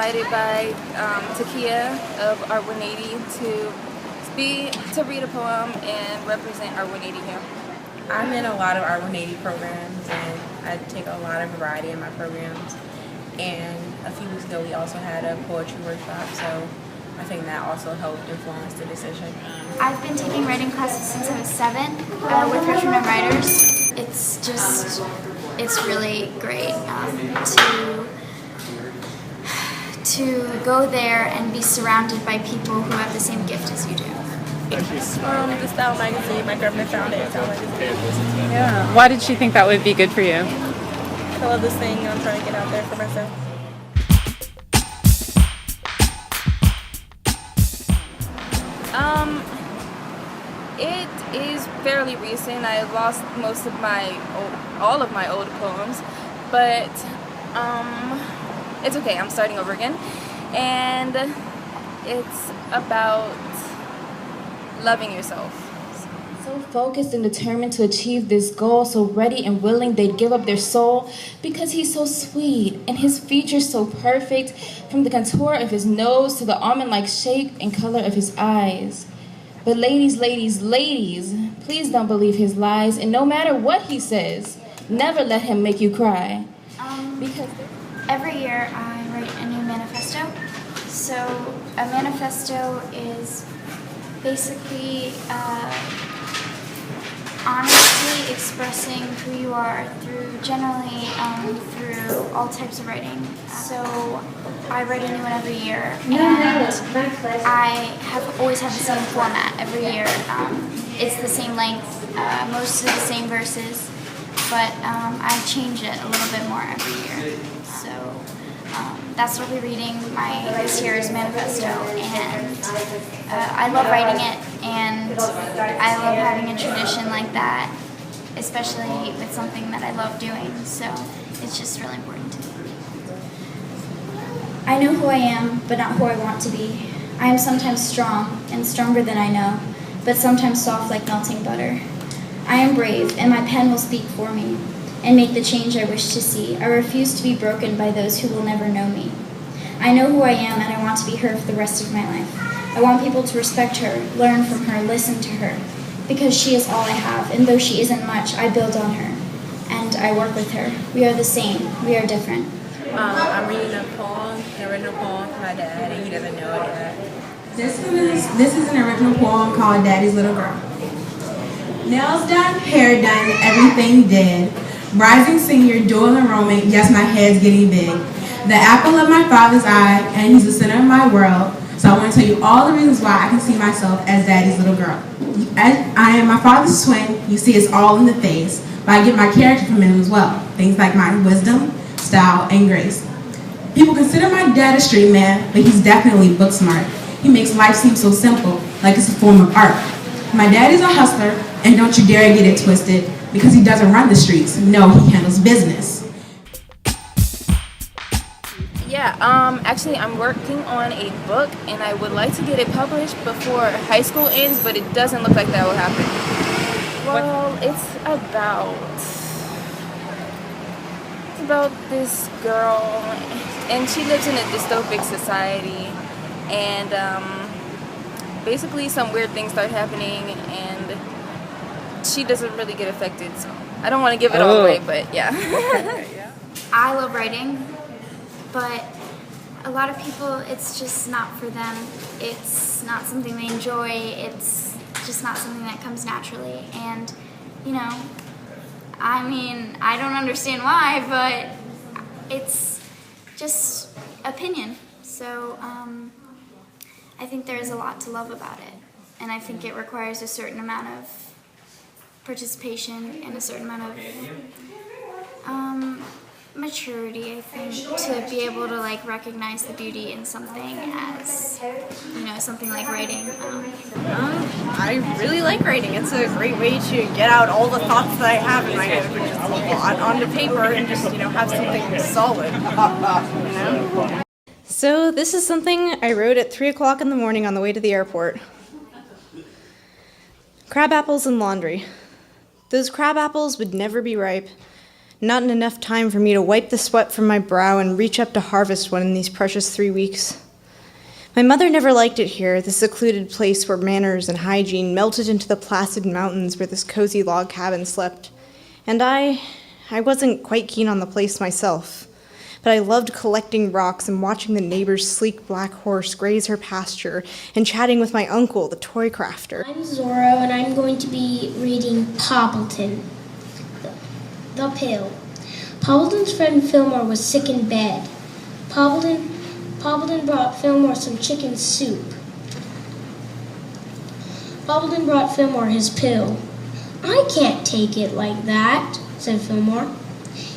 invited by Takia of Art 180 to read a poem and represent Art 180 here. I'm in a lot of Art 180 programs, and I take a lot of variety in my programs. And a few weeks ago, we also had a poetry workshop, so I think that also helped influence the decision. I've been taking writing classes since I was 7 with Richmond writers. It's really great to go there and be surrounded by people who have the same gift as you do. The Style magazine, my girlfriend found it. Style magazine. Yeah. Why did she think that would be good for you? I love this thing, and I'm trying to get out there for myself. It is fairly recent. I lost all of my old poems, but it's okay. I'm starting over again, and it's about loving yourself. So focused and determined to achieve this goal, so ready and willing they'd give up their soul, because he's so sweet and his features so perfect, from the contour of his nose to the almond-like shape and color of his eyes. But ladies, ladies, ladies, please don't believe his lies, and no matter what he says, never let him make you cry. Because every year I write a new manifesto. So a manifesto is basically honestly expressing who you are generally through all types of writing. So I write a new one every year, and I have always had the same format every year. It's the same length, most of the same verses, but I change it a little bit more every year. So that's what I'll be reading this year's manifesto, and I love writing it, and I love having a tradition like that, especially with something that I love doing, so it's just really important to me. I know who I am, but not who I want to be. I am sometimes strong, and stronger than I know, but sometimes soft like melting butter. I am brave, and my pen will speak for me, and make the change I wish to see. I refuse to be broken by those who will never know me. I know who I am, and I want to be her for the rest of my life. I want people to respect her, learn from her, listen to her, because she is all I have, and though she isn't much, I build on her, and I work with her. We are the same, we are different. I'm reading a poem, an original poem from my dad, and he doesn't know it yet. This is an original poem called Daddy's Little Girl. Nails done, hair done, everything did. Rising senior, dual enrollment, yes, my head's getting big. The apple of my father's eye, and he's the center of my world. So I want to tell you all the reasons why I can see myself as Daddy's little girl. I am my father's twin. You see, it's all in the face. But I get my character from him as well. Things like my wisdom, style, and grace. People consider my dad a street man, but he's definitely book smart. He makes life seem so simple, like it's a form of art. My daddy's a hustler, and don't you dare get it twisted, because he doesn't run the streets. No, he handles business. Yeah, actually I'm working on a book, and I would like to get it published before high school ends, but it doesn't look like that will happen. Well, it's about this girl, and she lives in a dystopic society, and basically some weird things start happening, and she doesn't really get affected, so I don't want to give it all away, but yeah. I love writing, but a lot of people, it's just not for them. It's not something they enjoy. It's just not something that comes naturally. And, you know, I mean, I don't understand why, but it's just opinion. So I think there is a lot to love about it. And I think it requires a certain amount of participation and a certain amount of maturity, I think, to be able to like recognize the beauty in something as, you know, something like writing. I really like writing. It's a great way to get out all the thoughts that I have in my head onto paper and just, you know, have something solid. You know? So this is something I wrote at 3 o'clock in the morning on the way to the airport. Crab apples and laundry. Those crab apples would never be ripe. Not enough time for me to wipe the sweat from my brow and reach up to harvest one in these precious 3 weeks. My mother never liked it here, the secluded place where manners and hygiene melted into the placid mountains where this cozy log cabin slept. And I wasn't quite keen on the place myself, but I loved collecting rocks and watching the neighbor's sleek black horse graze her pasture and chatting with my uncle, the toy crafter. I'm Zorro, and I'm going to be reading Poppleton, the Pill. Poppleton's friend Fillmore was sick in bed. Poppleton brought Fillmore some chicken soup. Poppleton brought Fillmore his pill. I can't take it like that, said Fillmore.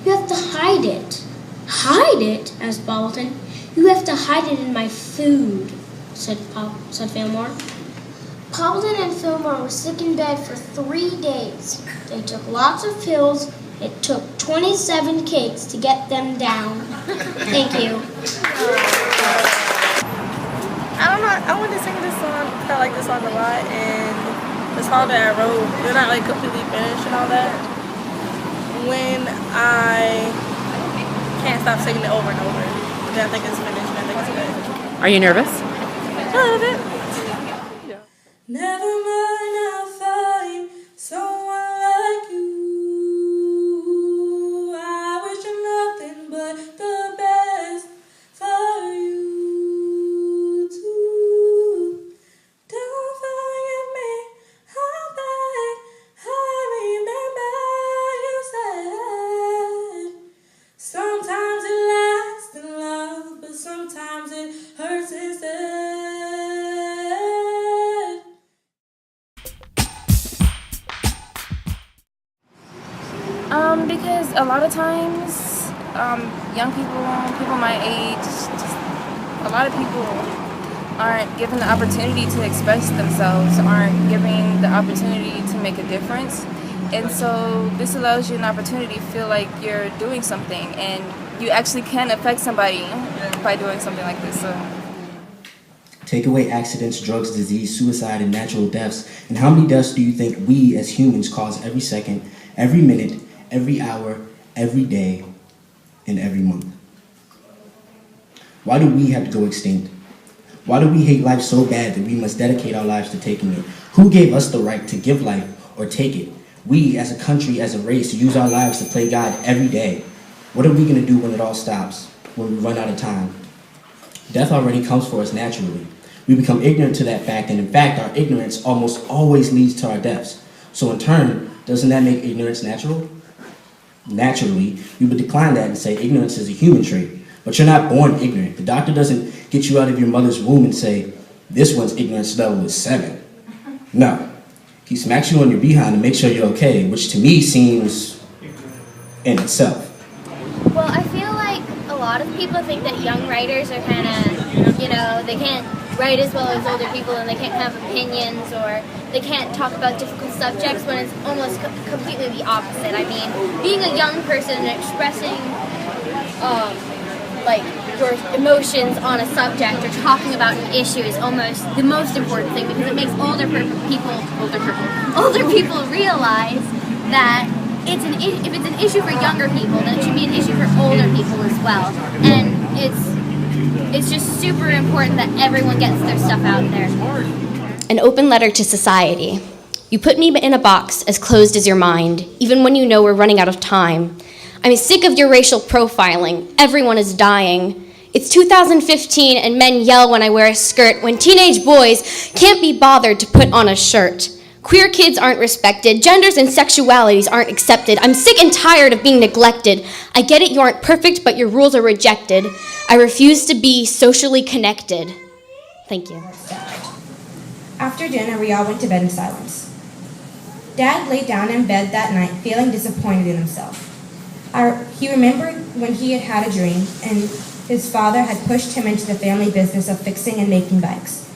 You have to hide it. Hide it? Asked Poppleton. You have to hide it in my food, said Fillmore. Poppleton and Fillmore were sick in bed for 3 days. They took lots of pills. It took 27 cakes to get them down. Thank you. I don't know. I wanted to sing this song because I like this song a lot, and the song that I wrote, they're not like completely finished and all that. When I can't stop singing it over and over, then I think it's finished and I think it's good. Are you nervous? A little bit. Never mind, I'll find someone like you. I wish you nothing but the best for you too. Don't forget me, I'll beg. I remember you said sometimes it lasts in love, but sometimes it hurts instead. Because a lot of times, young people my age, just a lot of people aren't given the opportunity to express themselves, aren't given the opportunity to make a difference. And so this allows you an opportunity to feel like you're doing something and you actually can affect somebody by doing something like this. So. Take away accidents, drugs, disease, suicide, and natural deaths. And how many deaths do you think we as humans cause every second, every minute, every hour, every day, and every month? Why do we have to go extinct? Why do we hate life so bad that we must dedicate our lives to taking it? Who gave us the right to give life or take it? We, as a country, as a race, use our lives to play God every day. What are we going to do when it all stops, when we run out of time? Death already comes for us naturally. We become ignorant to that fact, and in fact, our ignorance almost always leads to our deaths. So in turn, doesn't that make ignorance natural? Naturally, we would decline that and say ignorance is a human trait. But you're not born ignorant. The doctor doesn't get you out of your mother's womb and say, this one's ignorance level is 7. No. He smacks you on your behind to make sure you're okay, which to me seems in itself. Well, I feel like a lot of people think that young writers are kind of, they can't write as well as older people and they can't have opinions or they can't talk about difficult subjects when it's almost completely the opposite. I mean, being a young person and expressing your emotions on a subject or talking about an issue is almost the most important thing because it makes older people realize that if it's an issue for younger people, then it should be an issue for older people as well. And it's just super important that everyone gets their stuff out there. An open letter to society. You put me in a box as closed as your mind, even when you know we're running out of time. I'm sick of your racial profiling. Everyone is dying. It's 2015 and men yell when I wear a skirt when teenage boys can't be bothered to put on a shirt. Queer kids aren't respected. Genders and sexualities aren't accepted. I'm sick and tired of being neglected. I get it, you aren't perfect, but your rules are rejected. I refuse to be socially connected. Thank you. After dinner, we all went to bed in silence. Dad laid down in bed that night, feeling disappointed in himself. He remembered when he had had a dream, and his father had pushed him into the family business of fixing and making bikes.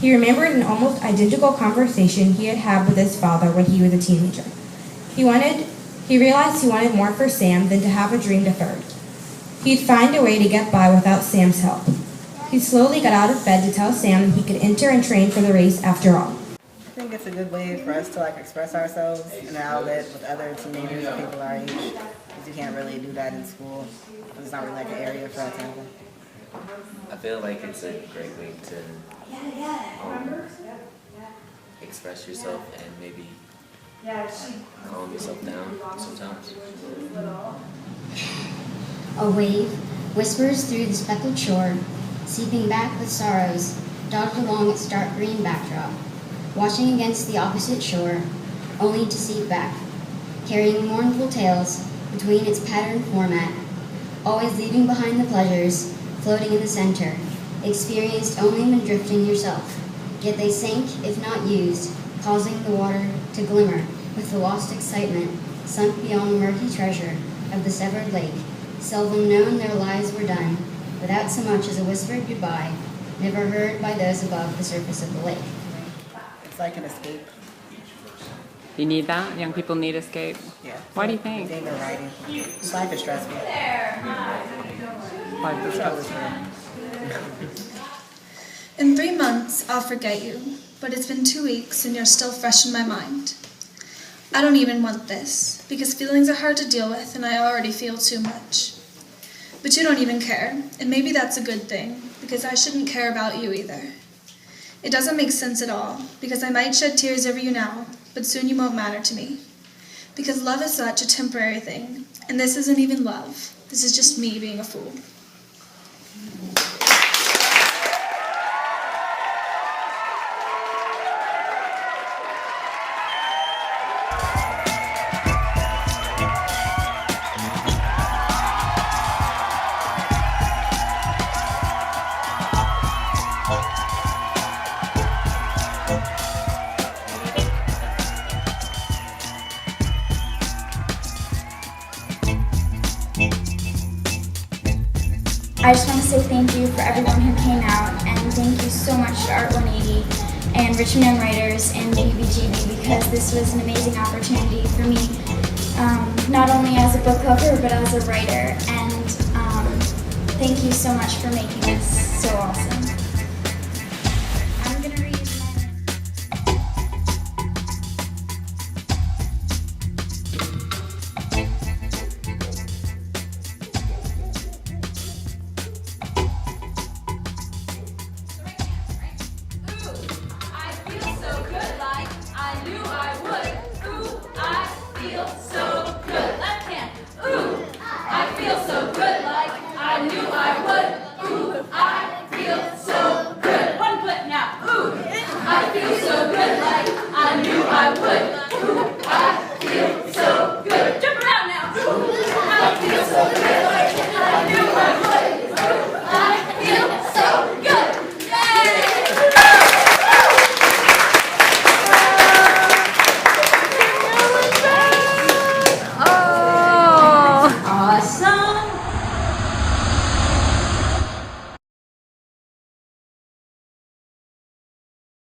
He remembered an almost identical conversation he had had with his father when he was a teenager. He realized he wanted more for Sam than to have a dream deferred. He'd find a way to get by without Sam's help. He slowly got out of bed to tell Sam he could enter and train for the race after all. I think it's a good way for us to express ourselves in an outlet with other teenagers and people our age. because you can't really do that in school. It's not really like an area for that to happen. I feel like it's a great way to express yourself and maybe calm yourself down sometimes. A wave whispers through the speckled shore, seeping back with sorrows, dotted along its dark green backdrop, washing against the opposite shore, only to seep back, carrying mournful tales between its patterned format, always leaving behind the pleasures, floating in the center, experienced only when drifting yourself. Yet they sank, if not used, causing the water to glimmer with the lost excitement, sunk beyond the murky treasure of the severed lake. Seldom known their lives were done, without so much as a whispered goodbye, never heard by those above the surface of the lake. It's like an escape. You need that? Young people need escape? Yeah. Why do you think? Reading or writing. Life is stressful. Life is stressful. In 3 months, I'll forget you, but it's been 2 weeks and you're still fresh in my mind. I don't even want this, because feelings are hard to deal with and I already feel too much. But you don't even care, and maybe that's a good thing, because I shouldn't care about you either. It doesn't make sense at all, because I might shed tears over you now, but soon you won't matter to me. Because love is such a temporary thing, and this isn't even love. This is just me being a fool. I just want to say thank you for everyone who came out, and thank you so much to Art 180 and Richmond Young Writers and bbgb, because this was an amazing opportunity for me, not only as a book lover but as a writer, and thank you so much for making this so awesome. I'm going to read I feel so good. Jump around now. Ooh, I feel so good.